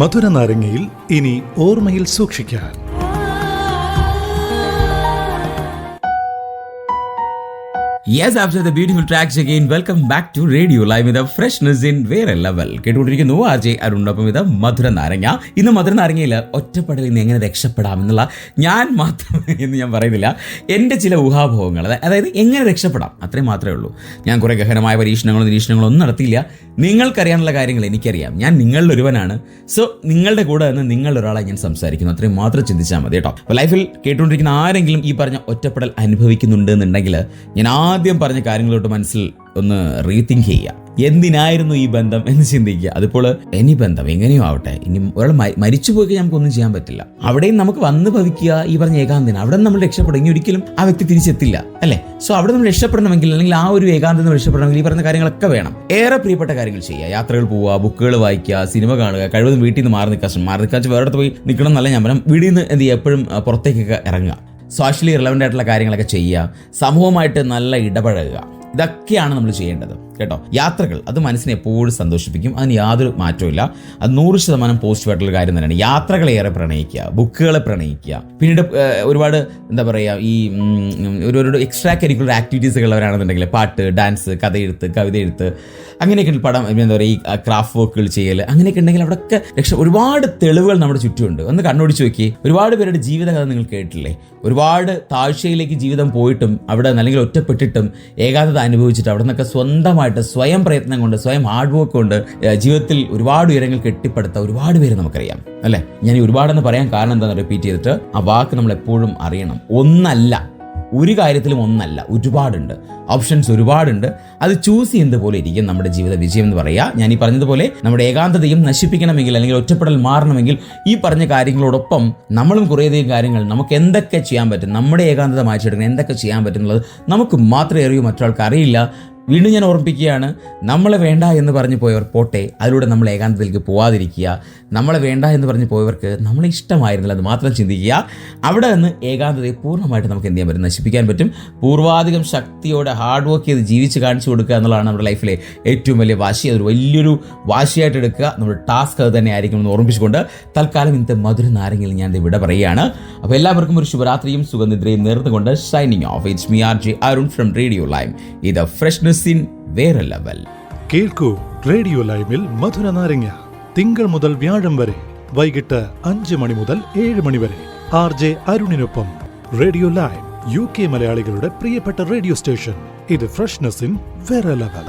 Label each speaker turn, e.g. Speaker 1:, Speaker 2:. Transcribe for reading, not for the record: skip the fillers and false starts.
Speaker 1: മധുര നാരങ്ങയിൽ ഇനി ഓർമ്മയിൽ സൂക്ഷിക്കാൻ.
Speaker 2: Yes, after the beautiful tracks again, welcome back to Radio Live with a freshness in വേറെ level. കേട്ടുകൊണ്ടിരിക്കുന്നു RJ അരുണിനൊപ്പം ഇത് മധുര നാരങ്ങ. ഇന്ന് മധുര നാരങ്ങയിൽ ഒറ്റപ്പെടലിൽ നിന്ന് എങ്ങനെ രക്ഷപ്പെടാം എന്നുള്ള ഞാൻ മാത്രം എന്ന് ഞാൻ പറയുന്നില്ല, എൻ്റെ ചില ഊഹാഭോഹങ്ങൾ, അതായത് എങ്ങനെ രക്ഷപ്പെടാം അത്രയും മാത്രമേ ഉള്ളൂ. ഞാൻ കുറേ ഗഹനമായ പരീക്ഷണങ്ങളോ നിരീക്ഷണങ്ങളോ ഒന്നും നടത്തിയില്ല. നിങ്ങൾക്കറിയാനുള്ള കാര്യങ്ങൾ എനിക്കറിയാം. ഞാൻ നിങ്ങളുടെ ഒരുവനാണ്. സോ നിങ്ങളുടെ കൂടെ നിന്ന് നിങ്ങളുടെ ഒരാളെ ഞാൻ സംസാരിക്കുന്നു, അത്രയും മാത്രം ചിന്തിച്ചാൽ മതി കേട്ടോ. അപ്പോൾ ലൈഫിൽ കേട്ടുകൊണ്ടിരിക്കുന്ന ആരെങ്കിലും ഈ പറഞ്ഞ ഒറ്റപ്പെടൽ അനുഭവിക്കുന്നുണ്ട് എന്നുണ്ടെങ്കിൽ ഞാൻ ആദ്യം പറഞ്ഞ കാര്യങ്ങളോട്ട് മനസ്സിൽ ഒന്ന് റീതിങ്ക് ചെയ്യുക. എന്തിനായിരുന്നു ഈ ബന്ധം എന്ന് ചിന്തിക്കുക. അതിപ്പോൾ ഇനി ബന്ധം എങ്ങനെയോ ആവട്ടെ, ഇനി ഒരാൾ മരിച്ചു പോയി നമുക്കൊന്നും ചെയ്യാൻ പറ്റില്ല. അവിടെയും നമുക്ക് വന്ന് ഭവിക്കുക ഈ പറഞ്ഞ ഏകാന്തന, അവിടെ നമ്മൾ രക്ഷപ്പെടും. ഇനി ഒരിക്കലും ആ വ്യക്തി തിരിച്ചെത്തില്ല, അല്ലേ? സോ അവിടെ നമ്മൾ രക്ഷപ്പെടണമെങ്കിൽ, അല്ലെങ്കിൽ ആ ഒരു ഏകാന്തത രക്ഷപ്പെടണമെങ്കിൽ ഈ പറഞ്ഞ കാര്യങ്ങളൊക്കെ വേണം. ഏറെ പ്രിയപ്പെട്ട കാര്യങ്ങൾ ചെയ്യുക, യാത്രകൾ പോവുക, ബുക്കുകൾ വായിക്കുക, സിനിമ കാണുക, കഴിവതും വീട്ടിൽ നിന്ന് മാറി നിൽക്കാൻ വേറെ പോയി നിൽക്കണം എന്നല്ല ഞാൻ പറയാം. വീട്ടിൽ നിന്ന് എന്ത് ചെയ്യുക, എപ്പോഴും പുറത്തേക്കൊക്കെ ഇറങ്ങുക, സോഷ്യലി റിലവൻ്റ് ആയിട്ടുള്ള കാര്യങ്ങളൊക്കെ ചെയ്യുക, സമൂഹമായിട്ട് നല്ല ഇടപഴകുക. ഇതൊക്കെയാണ് നമ്മൾ ചെയ്യേണ്ടത് കേട്ടോ. യാത്രകൾ അത് മനസ്സിനെ എപ്പോഴും സന്തോഷിപ്പിക്കും, അതിന് യാതൊരു മാറ്റവും. അത് 100% പോസിറ്റീവായിട്ടുള്ള കാര്യം തന്നെയാണ്. യാത്രകളേറെ പ്രണയിക്കുക, ബുക്കുകളെ പ്രണയിക്കുക. പിന്നീട് ഒരുപാട് എന്താ പറയുക, ഈ ഒരു എക്സ്ട്രാ കരിക്കുലർ ആക്ടിവിറ്റീസ് ഉള്ളവരാണെന്നുണ്ടെങ്കിൽ പാട്ട്, ഡാൻസ്, കഥയെഴുത്ത്, കവിത എഴുത്ത്, അങ്ങനെയൊക്കെ പടം എന്താ പറയുക, ഈ ക്രാഫ്റ്റ് വർക്കുകൾ ചെയ്യൽ, അങ്ങനെയൊക്കെ ഉണ്ടെങ്കിൽ അവിടെയൊക്കെ ഒരുപാട് തെളിവുകൾ നമ്മുടെ ചുറ്റുമുണ്ട്. ഒന്ന് കണ്ണോടിച്ച് നോക്കി. ഒരുപാട് പേരുടെ ജീവിതകഥ നിങ്ങൾ കേട്ടില്ലേ? ഒരുപാട് താഴ്ചയിലേക്ക് ജീവിതം പോയിട്ടും അവിടെ അല്ലെങ്കിൽ ഒറ്റപ്പെട്ടിട്ടും ഏകാന്തത അനുഭവിച്ചിട്ട് അവിടെ നിന്നൊക്കെ സ്വന്തമായിട്ട് സ്വയം പ്രയത്നം കൊണ്ട്, സ്വയം ഹാർഡ് വർക്ക് കൊണ്ട് ജീവിതത്തിൽ ഒരുപാട് ഉയരങ്ങൾ കെട്ടിപ്പടുത്ത ഒരുപാട് പേര് നമുക്കറിയാം, അല്ലേ? ഞാൻ ഈ ഒരുപാടെന്ന് പറയാൻ കാരണം എന്താണെന്ന് റിപ്പീറ്റ് ചെയ്തിട്ട് ആ വാക്ക് നമ്മൾ എപ്പോഴും അറിയണം. ഒന്നല്ല, ഒരു കാര്യത്തിലും ഒന്നല്ല, ഒരുപാടുണ്ട്, ഓപ്ഷൻസ് ഒരുപാടുണ്ട്. അത് ചൂസ് ചെയ്യുന്നത് പോലെ ഇരിക്കും നമ്മുടെ ജീവിത വിജയം എന്ന് പറയുക. ഞാൻ ഈ പറഞ്ഞതുപോലെ നമ്മുടെ ഏകാന്തതയും നശിപ്പിക്കണമെങ്കിൽ, അല്ലെങ്കിൽ ഒറ്റപ്പെടൽ മാറണമെങ്കിൽ ഈ പറഞ്ഞ കാര്യങ്ങളോടൊപ്പം നമ്മളും കുറേയധികം കാര്യങ്ങൾ നമുക്ക് എന്തൊക്കെ ചെയ്യാൻ പറ്റും, നമ്മുടെ ഏകാന്തത മാറ്റിയെടുക്കണം, എന്തൊക്കെ ചെയ്യാൻ പറ്റും എന്നുള്ളത് നമുക്ക് മാത്രമേ അറിയൂ, മറ്റൊരാൾക്ക് അറിയില്ല. വീണ്ടും ഞാൻ ഓർമ്മിപ്പിക്കുകയാണ്, നമ്മളെ വേണ്ട എന്ന് പറഞ്ഞു പോയവർ പോട്ടെ, അതിലൂടെ നമ്മൾ ഏകാന്തതയിലേക്ക് പോവാതിരിക്കുക. നമ്മളെ വേണ്ട എന്ന് പറഞ്ഞു പോയവർക്ക് നമ്മളെ ഇഷ്ടമായിരുന്നില്ല എന്ന് മാത്രം ചിന്തിക്കുക. അവിടെ നിന്ന് ഏകാന്തതയെ പൂർണ്ണമായിട്ട് നമുക്ക് എന്ത് ചെയ്യാൻ പറ്റും, നശിപ്പിക്കാൻ പറ്റും. പൂർവാധികം ശക്തിയോടെ ഹാർഡ് വർക്ക് ചെയ്ത് ജീവിച്ച് കാണിച്ചു കൊടുക്കുക എന്നുള്ളതാണ് നമ്മുടെ ലൈഫിലെ ഏറ്റവും വലിയ വാശി. അതൊരു വലിയൊരു വാശിയായിട്ട് എടുക്കുക. നമ്മുടെ ടാസ്ക് അത് തന്നെ ആയിരിക്കും എന്ന് ഓർമ്മിച്ചുകൊണ്ട് തൽക്കാലം ഇന്നത്തെ മധുര നാരങ്ങയിൽ ഞാൻ ഇവിടെ പറയുകയാണ്. അപ്പോൾ എല്ലാവർക്കും ഒരു ശുഭരാത്രിയും സുഗന്ധദ്രയും നേർന്നുകൊണ്ട് signing off. It's me RJ Arun from radio live. ഇത് ഫ്രഷ്നെസ് ഇൻ വേറെ ലെവൽ.
Speaker 1: കേൾക്കൂ റേഡിയോ ലൈവിൽ മധുര നാരങ്ങ തിങ്കൾ മുതൽ വ്യാഴം വരെ വൈകിട്ട് 5 മണി മുതൽ 7 മണി വരെ RJ അരുണിനൊപ്പം. റേഡിയോ ലൈവ് UK മലയാളികളുടെ പ്രിയപ്പെട്ട റേഡിയോ സ്റ്റേഷൻ. ഇത് ഫ്രഷ്നെസ് ഇൻ വേറെ ലെവൽ.